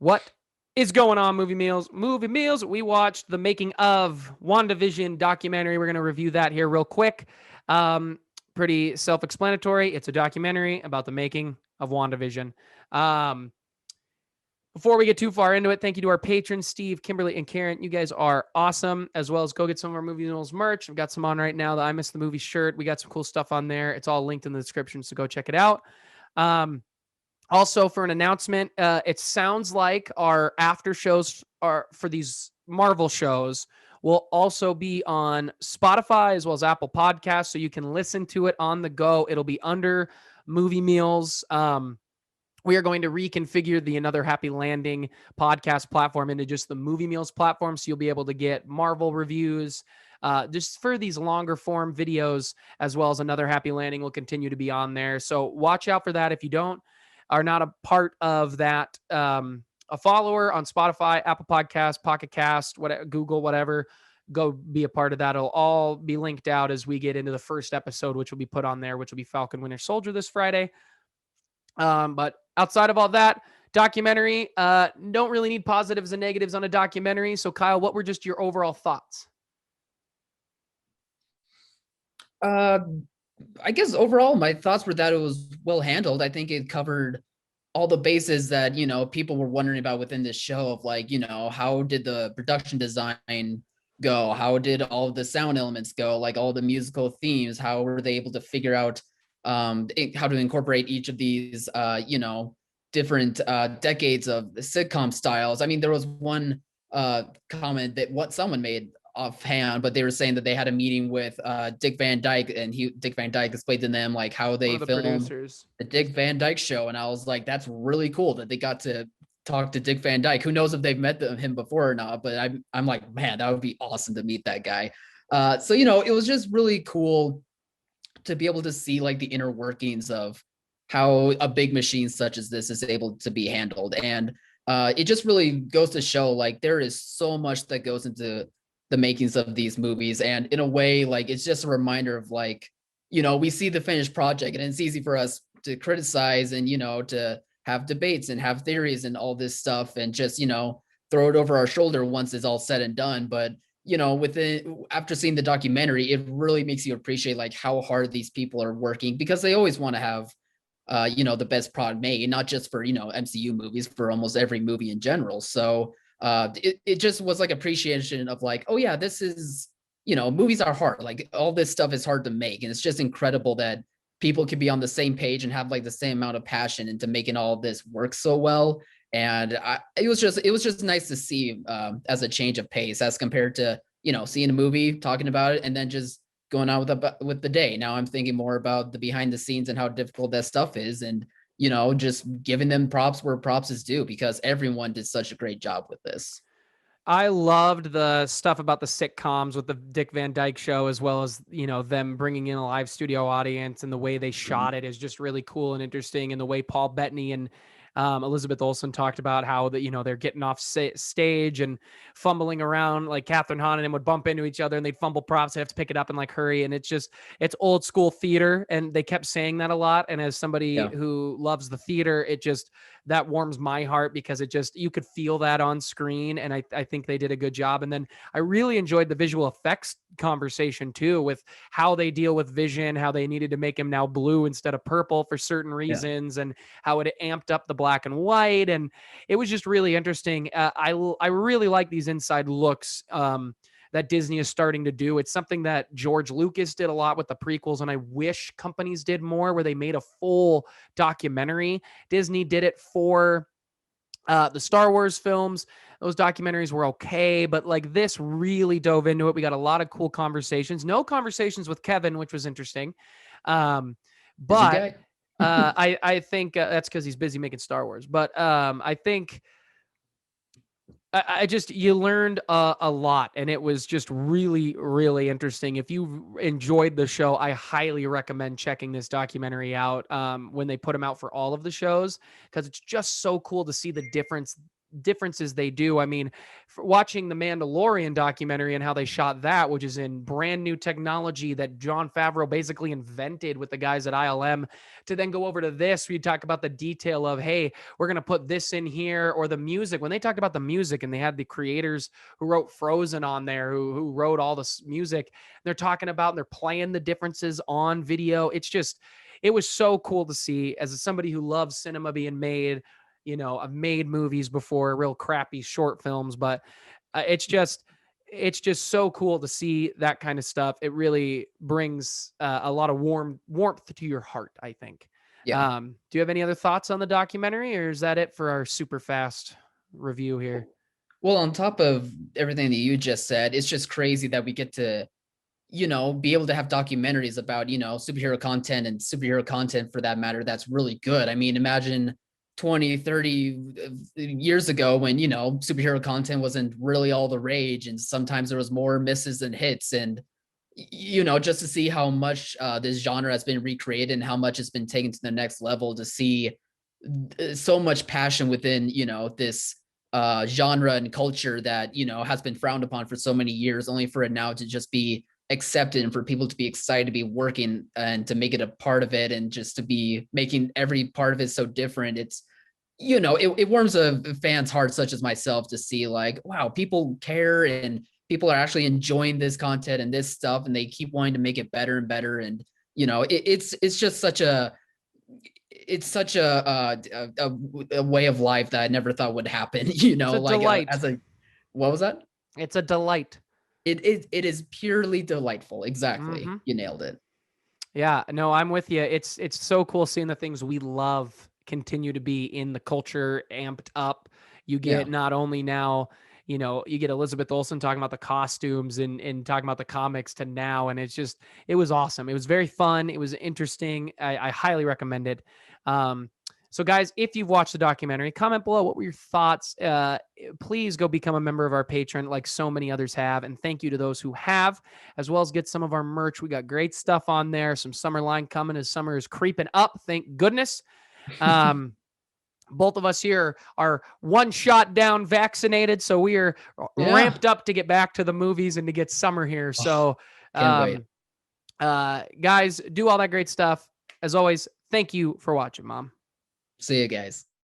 What is going on, Movie Meals? Movie Meals, we watched the making of WandaVision documentary. We're going to review that here real quick. Pretty self-explanatory. It's a documentary about the making of WandaVision. Before we get too far into it, thank you to our patrons, Steve, Kimberly, and Karen. You guys are awesome, as well as go get some of our Movie Meals merch. I've got some on right now, the I Miss the Movie shirt. We got some cool stuff on there. It's all linked in the description, so go check it out. Also, for an announcement, it sounds like our after shows are for these Marvel shows will also be on Spotify as well as Apple Podcasts, so you can listen to it on the go. It'll be under Movie Meals. We are going to reconfigure the Another Happy Landing podcast platform into just the Movie Meals platform, so you'll be able to get Marvel reviews, just for these longer form videos, as well as Another Happy Landing will continue to be on there. So watch out for that. If you are not a part of that, a follower on Spotify, Apple Podcasts, Pocket Cast, whatever, Google, whatever, go be a part of that. It'll all be linked out as we get into the first episode, which will be put on there, which will be Falcon Winter Soldier this Friday. But outside of all that, documentary, don't really need positives and negatives on a documentary. So Kyle, what were just your overall thoughts? I guess overall my thoughts were that it was well handled. I think it covered all the bases that, people were wondering about within this show of like, how did the production design go? How did all of the sound elements go? Like all the musical themes, how were they able to figure out how to incorporate each of these, different decades of sitcom styles. I mean, there was one comment that what someone made offhand, but they were saying that they had a meeting with Dick Van Dyke, and Dick Van Dyke explained to them like how they filmed the Dick Van Dyke Show, and I was like, that's really cool that they got to talk to Dick Van Dyke. Who knows if they've met him before or not, but I'm like, man, that would be awesome to meet that guy. So it was just really cool to be able to see like the inner workings of how a big machine such as this is able to be handled. And it just really goes to show like there is so much that goes into the makings of these movies. And in a way, like it's just a reminder of like, we see the finished project and it's easy for us to criticize and, to have debates and have theories and all this stuff and just, throw it over our shoulder once it's all said and done. But after seeing the documentary, it really makes you appreciate like how hard these people are working, because they always want to have, the best product made, not just for, MCU movies, for almost every movie in general. So it just was like appreciation of like, oh yeah, this is, movies are hard. Like all this stuff is hard to make. And it's just incredible that people can be on the same page and have like the same amount of passion into making all this work so well. And it was just nice to see as a change of pace as compared to, seeing a movie, talking about it, and then just going on with the day. Now I'm thinking more about the behind the scenes and how difficult that stuff is. And, just giving them props where props is due, because everyone did such a great job with this. I loved the stuff about the sitcoms with the Dick Van Dyke Show, as well as, them bringing in a live studio audience, and the way they shot it is just really cool and interesting. And the way Paul Bettany and Elizabeth Olsen talked about how they're getting off stage and fumbling around, like Catherine Hahn and him would bump into each other and they'd fumble props. They have to pick it up and like hurry. And it's old school theater. And they kept saying that a lot. And as somebody who loves the theater, that warms my heart, because you could feel that on screen. And I think they did a good job. And then I really enjoyed the visual effects conversation too, with how they deal with Vision, how they needed to make him now blue instead of purple for certain reasons, and how it amped up the black and white. And it was just really interesting. I really like these inside looks that Disney is starting to do. It's something that George Lucas did a lot with the prequels, and I wish companies did more, where they made a full documentary. Disney did it for the Star Wars films. Those documentaries were okay, but like this really dove into it. We got a lot of cool conversations. No conversations with Kevin, which was interesting. But I think that's because he's busy making Star Wars. But I think you learned a lot, and it was just really, really interesting. If you enjoyed the show, I highly recommend checking this documentary out when they put them out for all of the shows, because it's just so cool to see the difference differences they do. I mean, for watching the Mandalorian documentary and how they shot that, which is in brand new technology that Jon Favreau basically invented with the guys at ILM, to then go over to this, we talk about the detail of, hey, we're going to put this in here, or the music. When they talked about the music and they had the creators who wrote Frozen on there, who wrote all this music, they're talking about and they're playing the differences on video. It's just, it was so cool to see as somebody who loves cinema being made. You know, I've made movies before, real crappy short films, but it's just so cool to see that kind of stuff. It really brings a lot of warmth to your heart, I think. Yeah. Do you have any other thoughts on the documentary, or is that it for our super fast review here? Well, on top of everything that you just said, it's just crazy that we get to, be able to have documentaries about, superhero content and superhero content for that matter. That's really good. I mean, imagine 20, 30 years ago when, superhero content wasn't really all the rage. And sometimes there was more misses than hits. And, just to see how much this genre has been recreated and how much it's been taken to the next level, to see so much passion within, this genre and culture that, has been frowned upon for so many years, only for it now to just be accepted and for people to be excited to be working and to make it a part of it, and just to be making every part of it so different. It's, it warms a fan's heart such as myself to see, like, wow, people care and people are actually enjoying this content and this stuff, and they keep wanting to make it better and better. And it's just such a a way of life that I never thought would happen. It's a Like delight. What was that? It's a delight. It is purely delightful. Exactly. Mm-hmm. You nailed it. Yeah, no, I'm with you. It's so cool seeing the things we love continue to be in the culture amped up. You get not only now, you get Elizabeth Olsen talking about the costumes and talking about the comics to now, and it was awesome. It was very fun. It was interesting. I highly recommend it. So guys, if you've watched the documentary, comment below what were your thoughts. Please go become a member of our Patreon like so many others have. And thank you to those who have, as well as get some of our merch. We got great stuff on there. Some summer line coming as summer is creeping up. Thank goodness. Both of us here are one shot down vaccinated. So we are ramped up to get back to the movies and to get summer here. So can't wait. Guys, do all that great stuff. As always, thank you for watching, Mom. See you guys.